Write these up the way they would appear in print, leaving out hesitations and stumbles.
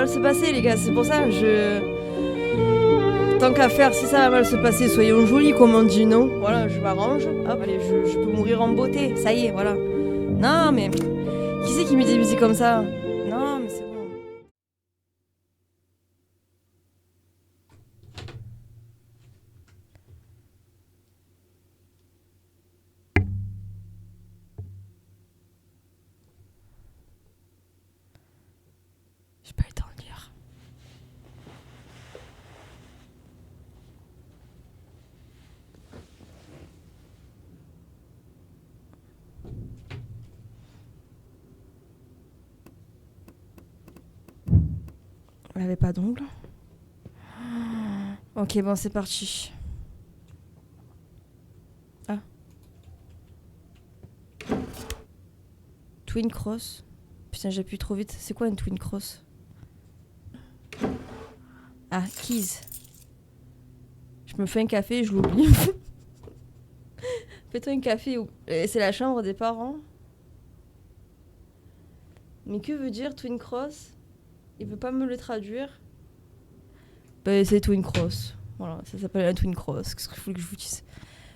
mal se passer, les gars. C'est pour ça, tant qu'à faire, si ça va mal se passer, soyons jolis, comme on dit, non? Voilà, je m'arrange. Hop, allez, je peux mourir en beauté. Ça y est, voilà. Non, mais... Qui c'est qui met des musiques comme ça? Non, mais c'est bon. J'ai pas le temps de lire. Elle avait pas d'ongles. Ok, bon, c'est parti. Ah. Twin Cross. Putain, j'appuie trop vite. C'est quoi une Twin Cross? Ah, keys. Je me fais un café et je l'oublie. Fais-toi un café. C'est la chambre des parents. Mais que veut dire Twin Cross? Il veut pas me le traduire. Bah, c'est Twin Cross. Voilà, ça s'appelle un Twin Cross. Qu'est-ce qu'il faut que je vous dise?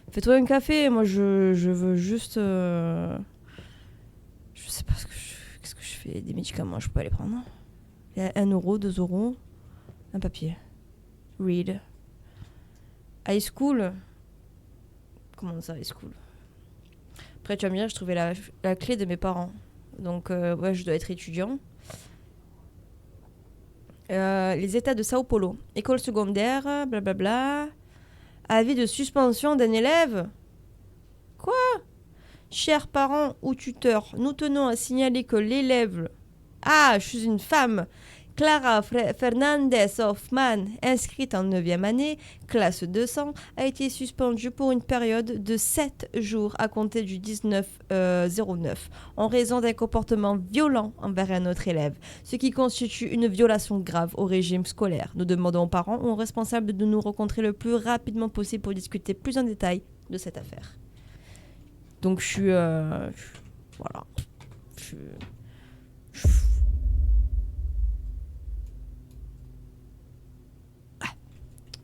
Fais-toi un café. Moi, je veux juste... Je sais pas qu'est-ce que je fais. Des médicaments, je peux pas les prendre. Il y a 1 euro, 2 euros. Un papier. Read. High school. Comment ça, high school? Après, tu vas me dire, je trouvais la clé de mes parents. Donc, ouais, je dois être étudiant. Les états de Sao Paulo. École secondaire, blablabla. Avis de suspension d'un élève. Quoi? Chers parents ou tuteurs, nous tenons à signaler que l'élève... Ah, je suis une femme. Clara Fernandez Hoffman, inscrite en 9e année, classe 200, a été suspendue pour une période de 7 jours à compter du 19-09 en raison d'un comportement violent envers un autre élève, ce qui constitue une violation grave au régime scolaire. Nous demandons aux parents ou aux responsables de nous rencontrer le plus rapidement possible pour discuter plus en détail de cette affaire. Donc je suis... voilà.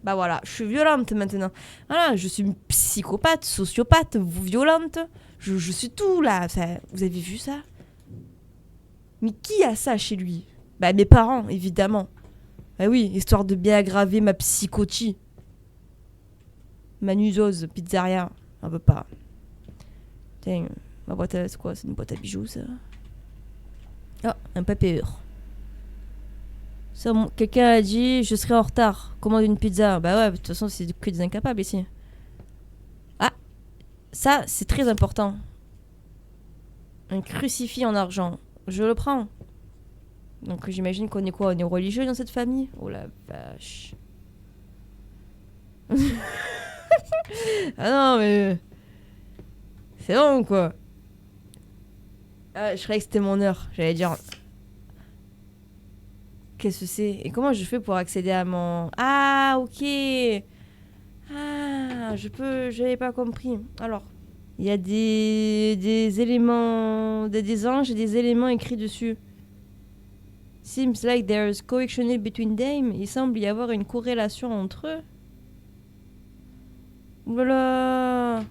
Bah voilà, je suis violente maintenant. Voilà, je suis une psychopathe, sociopathe, violente. Je suis tout là. Ça, vous avez vu ça? Mais qui a ça chez lui? Bah mes parents, évidemment. Bah oui, histoire de bien aggraver ma psychotie. Manuzose, pizzeria. On veut pas. Tiens, ma boîte à... C'est quoi? C'est une boîte à bijoux, ça? Ah, un papier. Quelqu'un a dit je serai en retard, commande une pizza. Bah ouais, de toute façon c'est que des incapables ici. Ah, ça c'est très important. Un crucifix en argent, je le prends. Donc j'imagine qu'on est quoi? On est religieux dans cette famille? Oh la vache. Ah non mais... C'est bon quoi. Ah, je croyais que c'était mon heure, j'allais dire... Qu'est-ce que c'est? Et comment je fais pour accéder à mon... Ah, ok. Ah, j'avais pas compris. Alors, il y a des éléments, des anges et des éléments écrits dessus. Seems like there's correlation between them. Il semble y avoir une corrélation entre eux. Voilà.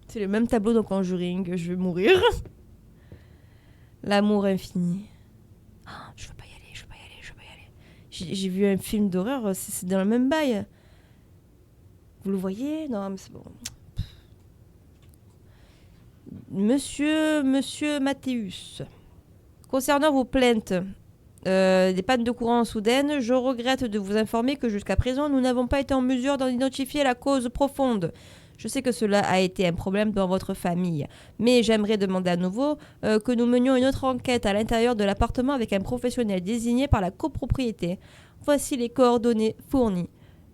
C'est le même tableau dans Conjuring. Je vais mourir. L'amour infini. Oh, je veux pas y aller. J'ai vu un film d'horreur, c'est dans le même bail. Vous le voyez? Non, mais c'est bon. Monsieur Mathéus, concernant vos plaintes des pannes de courant soudaines, je regrette de vous informer que jusqu'à présent, nous n'avons pas été en mesure d'en identifier la cause profonde. Je sais que cela a été un problème dans votre famille, mais j'aimerais demander à nouveau que nous menions une autre enquête à l'intérieur de l'appartement avec un professionnel désigné par la copropriété. Voici les coordonnées fournies.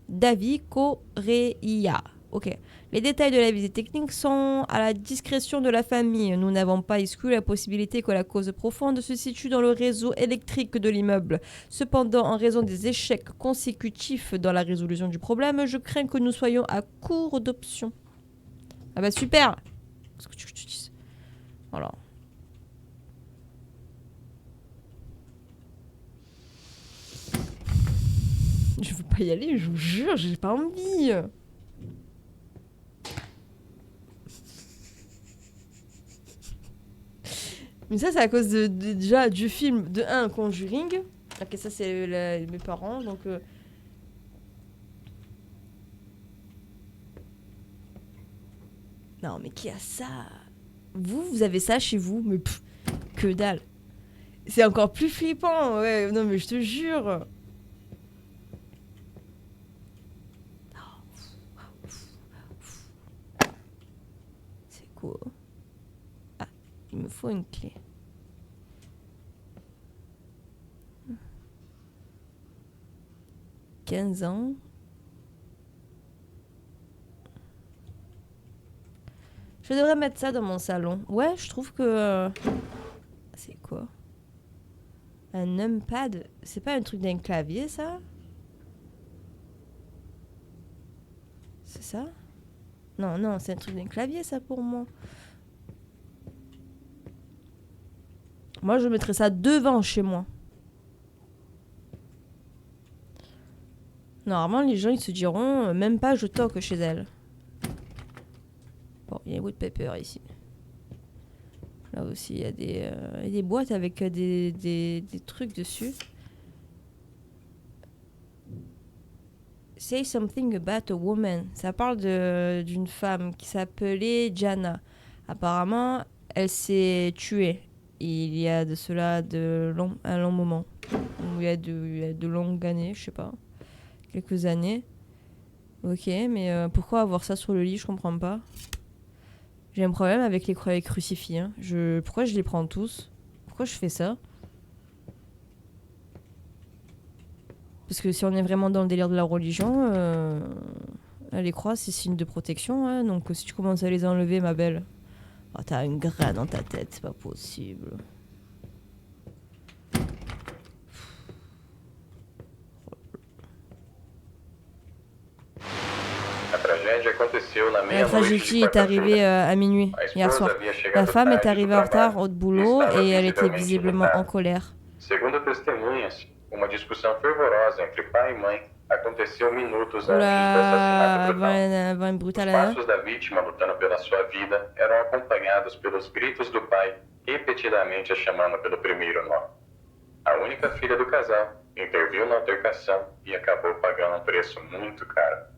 David Correia. Ok. Les détails de la visite technique sont à la discrétion de la famille. Nous n'avons pas exclu la possibilité que la cause profonde se situe dans le réseau électrique de l'immeuble. Cependant, en raison des échecs consécutifs dans la résolution du problème, je crains que nous soyons à court d'options. Ah bah super! Qu'est-ce que tu veux que je te dise? Voilà. Je veux pas y aller, je vous jure, j'ai pas envie. Mais ça, c'est à cause déjà du film de 1 Conjuring. Ok, ça, c'est mes parents, donc... Non, mais qui a ça? Vous avez ça chez vous? Mais que dalle. C'est encore plus flippant, ouais. Non, mais je te jure. C'est quoi? Ah, il me faut une clé. « 15 ans. » Je devrais mettre ça dans mon salon. Ouais, je trouve que... C'est quoi? Un numpad? C'est pas un truc d'un clavier, ça? C'est ça? Non, non, c'est un truc d'un clavier, ça, pour moi. Moi, je mettrais ça devant chez moi. Normalement, les gens, ils se diront, même pas je toque chez elle. Bon, il y a Woodpepper ici. Là aussi, il y a des boîtes avec des trucs dessus. Say something about a woman. Ça parle d'une femme qui s'appelait Jana. Apparemment, elle s'est tuée. Il y a de cela un long moment. Il y a de longues années, je sais pas. Quelques années. Ok, mais pourquoi avoir ça sur le lit? Je comprends pas. J'ai un problème avec les crucifix. Hein. Pourquoi je les prends tous? Pourquoi je fais ça? Parce que si on est vraiment dans le délire de la religion, les croix, c'est signe de protection. Hein. Donc si tu commences à les enlever, ma belle, oh, t'as une graine dans ta tête, c'est pas possible. La tragédie est arrivée à minuit, hier soir. La femme est arrivée en retard au boulot et elle était visiblement en colère. Segundo testemunhas, uma discussão fervorosa entre pai e mãe aconteceu minutos antes do assassinato brutal. Os passos da vítima lutando pela sua vida eram acompanhados pelos gritos do pai, repetidamente a chamando pelo primeiro nome. A única filha do casal interviu na altercação e acabou pagando um preço muito caro.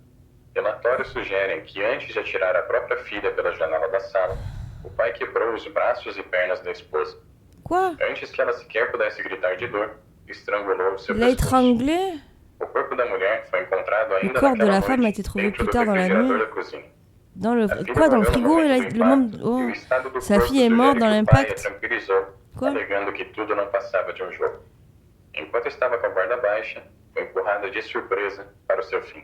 Relatórios sugerem que antes de atirar a própria filha pela janela da sala, o pai quebrou os braços e pernas da esposa. Quoi? Antes que ela sequer pudesse gritar de dor, estrangulou seu l'a étranglé? O corpo da mulher foi encontrado ainda le corps de la naquela femme a noite été trouvé dentro plus do tard dans la refrigerador nuit. da cozinha. Dans le... A filha Quoi, dans le morreu no frigo? momento do Le membre... impacto, Oh. e o estado do Sa corpo fille est morte dans sugere que o pai a l'impact? tranquilizou, Quoi? alegando que tudo não passava de um jogo. Enquanto estava com a guarda baixa, foi empurrada de surpresa para o seu fim.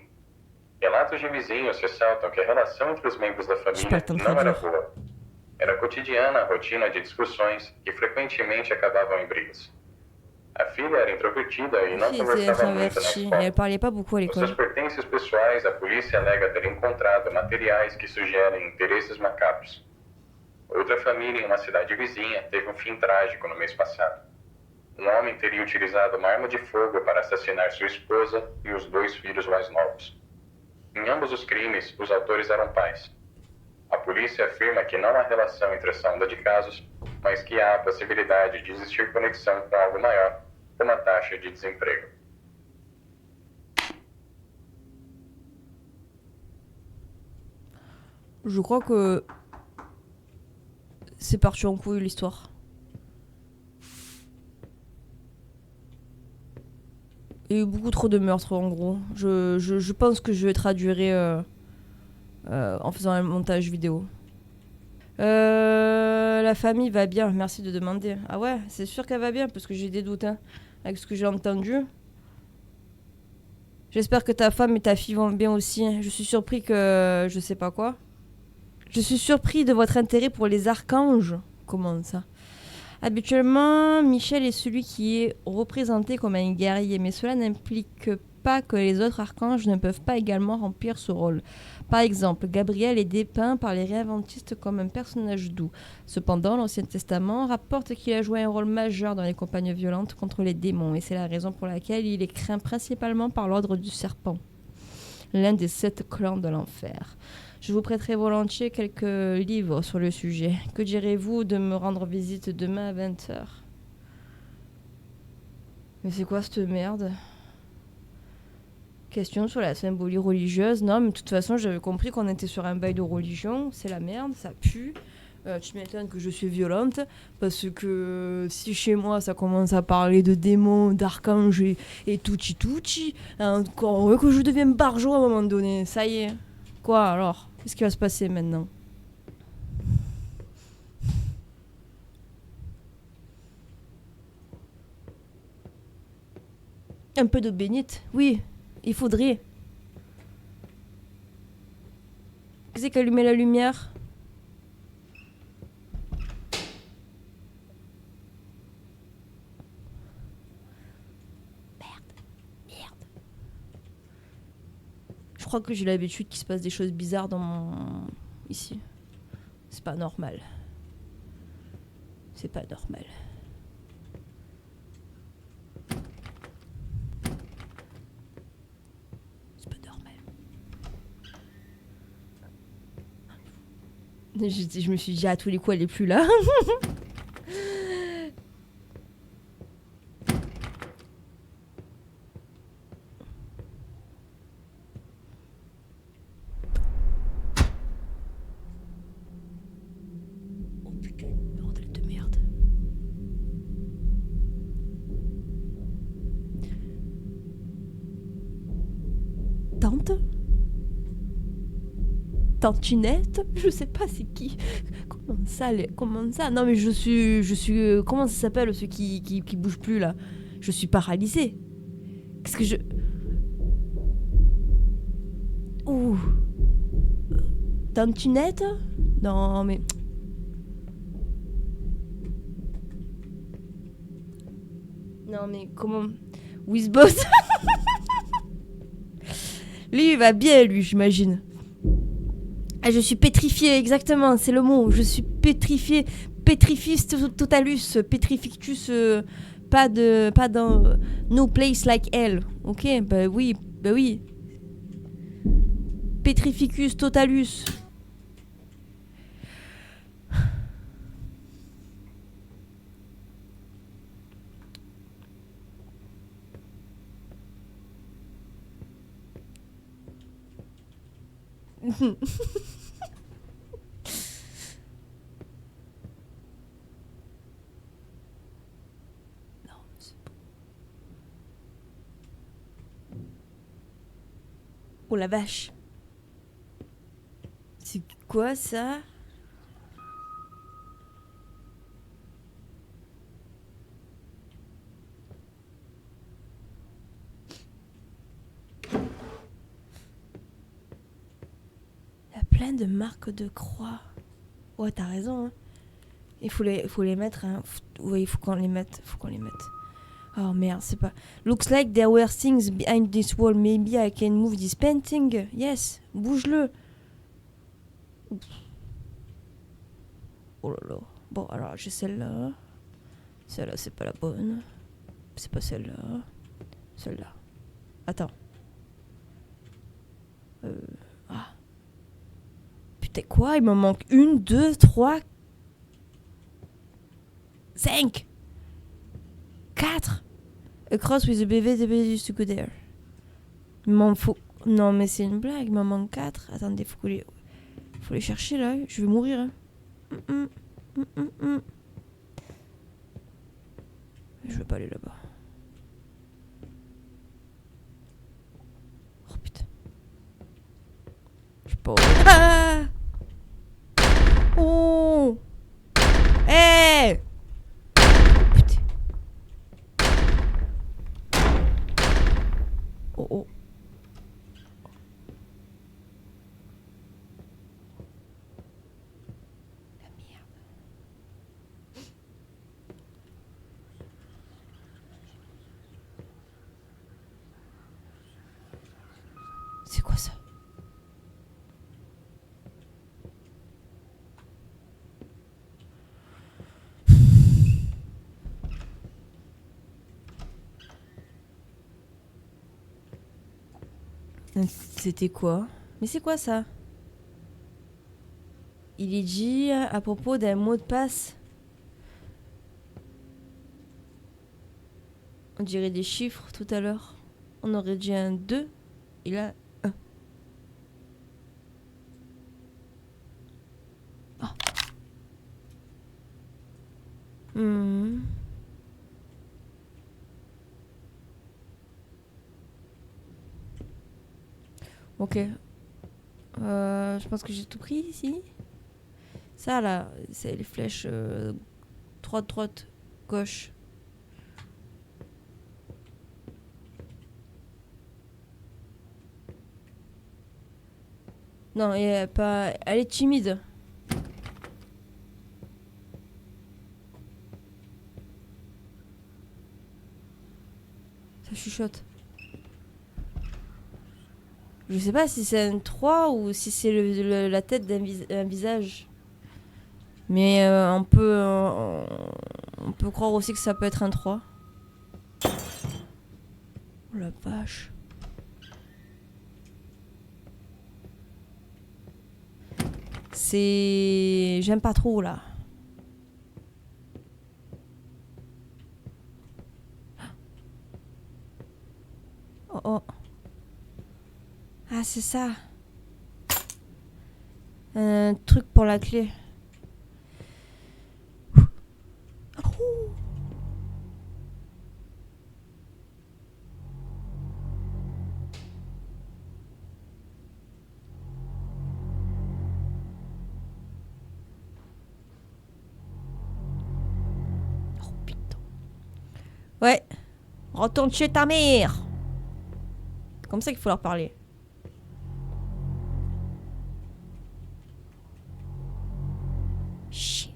Relatos de vizinhos ressaltam que a relação entre os membros da família não era boa. Era cotidiana a rotina de discussões que frequentemente acabavam em brigas. A filha era introvertida e não conversava muito na escola. Elle parlait pas beaucoup à Nos seus l'école. pertences pessoais, a polícia alega ter encontrado materiais que sugerem interesses macabros. Outra família em uma cidade vizinha teve um fim trágico no mês passado. Um homem teria utilizado uma arma de fogo para assassinar sua esposa e os 2 filhos mais novos. Em ambos os crimes, os autores eram pais. A polícia afirma que não há relação entre essa onda de casos, mas que há a possibilidade de existir conexão com algo maior, como a taxa de desemprego. Je crois que c'est parti en couille l'histoire. Il y a eu beaucoup trop de meurtres en gros. Je pense que je vais traduire en faisant un montage vidéo. La famille va bien, merci de demander. Ah ouais, c'est sûr qu'elle va bien parce que j'ai des doutes hein, avec ce que j'ai entendu. J'espère que ta femme et ta fille vont bien aussi. Je suis surpris que... je sais pas quoi. Je suis surpris de votre intérêt pour les archanges. Comment ça? Habituellement, Michel est celui qui est représenté comme un guerrier, mais cela n'implique pas que les autres archanges ne peuvent pas également remplir ce rôle. Par exemple, Gabriel est dépeint par les réinventistes comme un personnage doux. Cependant, l'Ancien Testament rapporte qu'il a joué un rôle majeur dans les campagnes violentes contre les démons, et c'est la raison pour laquelle il est craint principalement par l'ordre du serpent, l'un des 7 clans de l'enfer. Je vous prêterai volontiers quelques livres sur le sujet. Que direz-vous de me rendre visite demain à 20h ? Mais c'est quoi cette merde ? Question sur la symbolique religieuse. Non, mais de toute façon, j'avais compris qu'on était sur un bail de religion. C'est la merde, ça pue. Tu m'étonnes que je suis violente, parce que si chez moi ça commence à parler de démons, d'archanges et tuchi, encore heureux que je devienne barjo à un moment donné. Ça y est. Quoi alors ? Qu'est-ce qui va se passer maintenant ? Un peu d'eau bénite, oui, il faudrait. Qui c'est qui a allumé la lumière ? Merde. Je crois que j'ai l'habitude qu'il se passe des choses bizarres dans mon... ici. C'est pas normal. C'est pas normal. Je me suis dit à tous les coups elle est plus là. Oh putain, bordel de merde. Tante ? Tantinette, je sais pas c'est qui. Comment ça Non mais je suis comment ça s'appelle ceux qui bouge plus là. Je suis paralysée. Qu'est-ce que je Ouh. Tantinette ? Non mais non mais comment Wizboss. Lui il va bien lui, j'imagine. Ah, je suis pétrifiée, exactement, c'est le mot. Je suis pétrifiée. Pétrifis totalus. Pétrifictus. Pas dans. No place like hell. Ok, bah oui. Pétrificus totalus. Oh la vache. C'est quoi ça ? Il y a plein de marques de croix. Ouais, t'as raison. Hein. Il faut les mettre. Hein. Oui, il faut qu'on les mette. Oh merde, c'est pas. Looks like there were things behind this wall. Maybe I can move this painting. Yes, bouge-le. Oh là là. Bon, alors j'ai celle-là. Celle-là, c'est pas la bonne. C'est pas celle-là. Celle-là. Attends. Ah. Putain, quoi ? Il me manque 1, 2, 3, 5, 4. Across with the baby used to go there. Il m'en faut... Non, mais c'est une blague, il m'en manque 4. Attendez, faut les chercher là. Je vais mourir. Hein. Je vais pas aller là-bas. Oh putain. Je sais pas. Ah oh hey putain. Oh. La merde. C'est quoi ça? C'était quoi? Mais c'est quoi ça? Il est dit à propos d'un mot de passe. On dirait des chiffres tout à l'heure. On aurait dit un 2 et là 1. Ah. Ok. Je pense que j'ai tout pris ici. Ça là, c'est les flèches droite, gauche. Non, elle est pas. Elle est timide. Ça chuchote. Je sais pas si c'est un 3 ou si c'est la tête d'un visage. Mais on peut croire aussi que ça peut être un 3. Oh la vache. C'est... J'aime pas trop là. Oh oh. Ah c'est ça. Un truc pour la clé. Ouais. Retourne chez ta mère. C'est comme ça qu'il faut leur parler. Chier.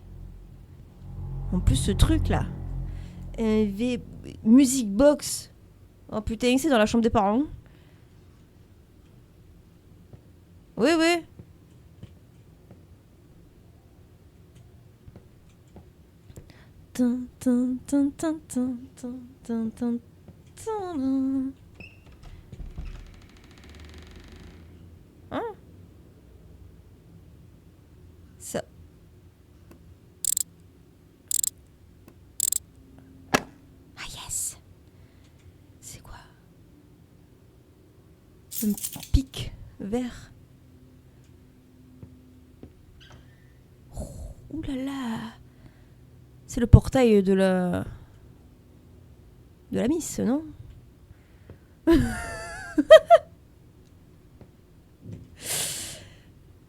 En plus, ce truc là. Music box. Oh putain, c'est dans la chambre des parents. Oui, oui. Hein? Ça. Ah yes. C'est quoi? Un pic vert. Oh, ouh là là. C'est le portail de la miss, non?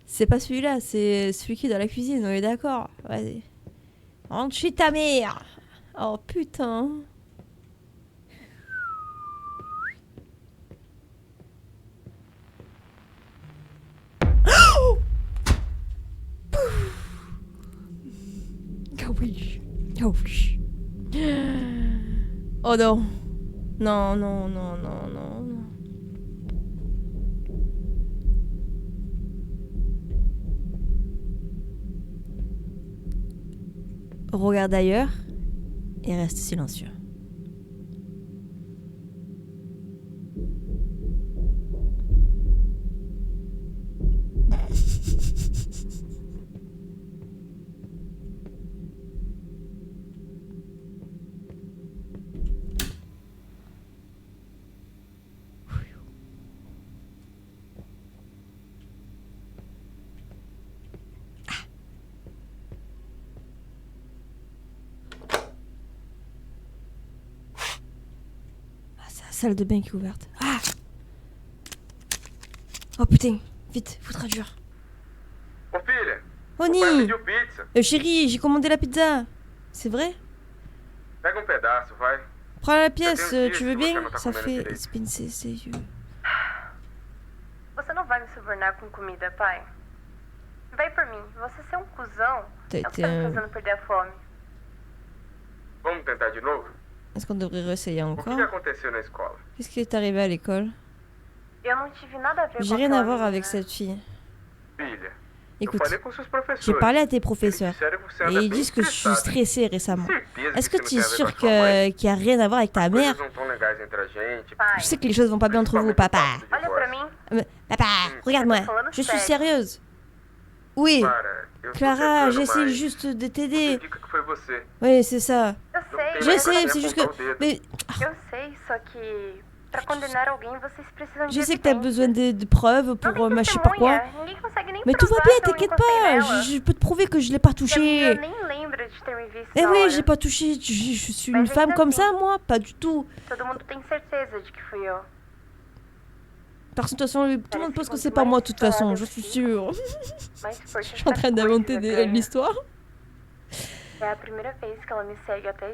C'est pas celui-là, c'est celui qui est dans la cuisine, on est d'accord. Vas-y. Rentre chez ta mère. Oh putain. Oh oui. Oh oui. Oh non. Non, non, non, non, non. Regarde ailleurs et reste silencieux. Salle de bain qui est ouverte. Ah! Oh putain, vite, faut traduire. Ô filha! Oni! O pai pediu pizza. Chérie, j'ai commandé la pizza. C'est vrai? Pega pedaço, vai. Prends la pièce, tu veux bien? Ça fait... c'est you. Você não vai me subornar com comida, pai? Vai por mim, você é um cuzão. É o que tá me fazendo perder a fome. Vamos tentar de novo? Est-ce qu'on devrait réessayer O encore? que aconteceu na escola? Qu'est-ce qui est arrivé à l'école? J'ai rien à voir avec cette fille. Écoute, j'ai parlé à tes professeurs et ils disent que je suis stressée récemment. Est-ce que tu es sûr qu'il n'y a rien à voir avec ta mère? Je sais que les choses vont pas bien entre vous, papa. Papa, regarde-moi, je suis sérieuse. Oui, Clara, j'essaie juste de t'aider. Oui, c'est ça. Je sais, c'est juste que... Mais... Je sais que t'as besoin de preuves pour je sais pas quoi. Mais tout va bien, t'inquiète pas. Je peux te prouver que je l'ai pas touché. Eh oui, j'ai pas touché. Je suis une femme comme ça, moi? Pas du tout. Parce que de toute façon, tout le monde pense que c'est pas moi, de toute façon, je suis sûre. Je suis en train d'inventer l'histoire.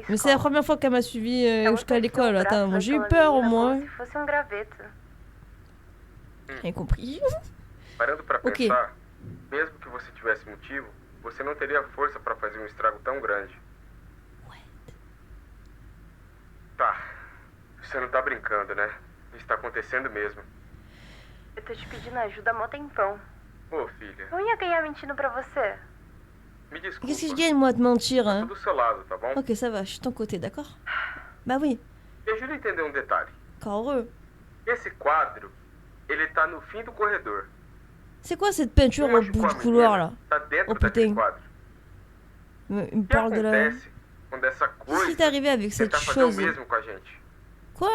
Mais c'est la première fois qu'elle m'a suivi jusqu'à l'école. Attends, moi j'ai eu peur au moins. J'ai compris. Ok. Mesmo que você tivesse motivo, você não teria força para fazer estrago tão grande. Tá. Você não tá brincando, né? Isso tá acontecendo mesmo. Eu tô te pedindo ajuda há mó tempão. Ô, filha. Eu ia ganhar mentindo pra você. Me desculpa. Qu'est-ce que je gagne, moi, de mentir, hein? Do seu lado, tá bom? Ok, ça va, je suis de ton côté, d'accord? Bah oui. Me ajuda a entender um detalhe. Heureux. Esse quadro, ele tá no fim do corredor. C'est quoi cette peinture au bout du couloir, là? Oh putain. Il me parle de la... Qu'est-ce qui t'est arrivé avec cette chose? Quoi?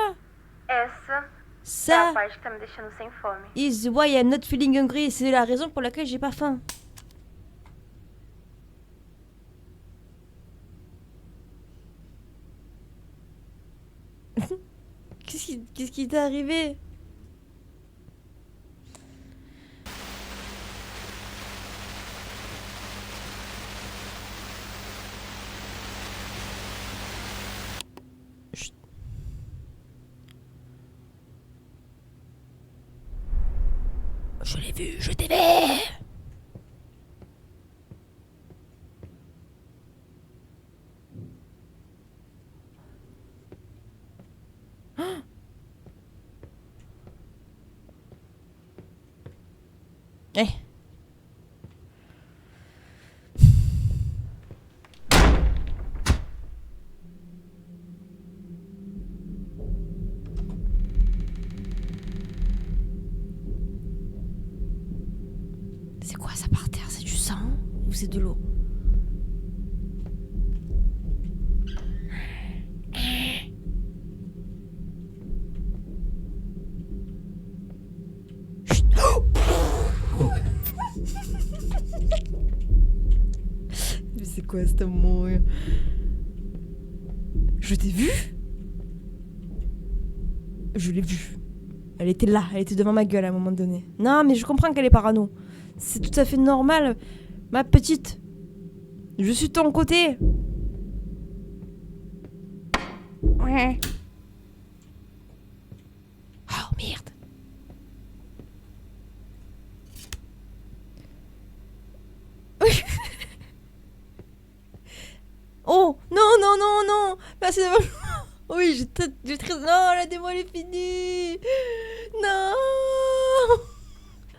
Ça is why I'm not feeling hungry. C'est la raison pour laquelle j'ai pas faim. Qu'est-ce qui t'est arrivé? Je l'ai vu, je t'ai vu. Eh. C'est quoi ça par terre? C'est du sang ou c'est de l'eau? Mais c'est quoi cet amour? Je t'ai vu? Je l'ai vue. Elle était là, elle était devant ma gueule à un moment donné. Non, mais je comprends qu'elle est parano. C'est tout à fait normal, ma petite. Je suis de ton côté. Ouais. Oh merde. Oh non, non, non, non. Merci d'avoir... Oui, j'ai très... Non, la démo elle est finie. Non.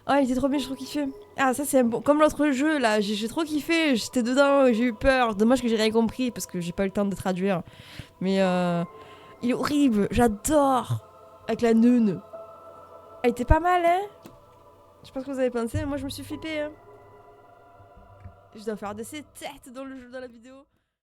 Oh, il était trop bien, j'ai trop kiffé. Ah, ça c'est un bon... Comme l'autre jeu, là, j'ai trop kiffé. J'étais dedans, j'ai eu peur. Dommage que j'ai rien compris, parce que j'ai pas eu le temps de traduire. Mais il est horrible, j'adore. Avec la nune. Elle était pas mal, hein. Je sais pas ce que vous avez pensé, mais moi je me suis flippée, hein. Je dois faire de ces têtes dans le jeu, dans la vidéo.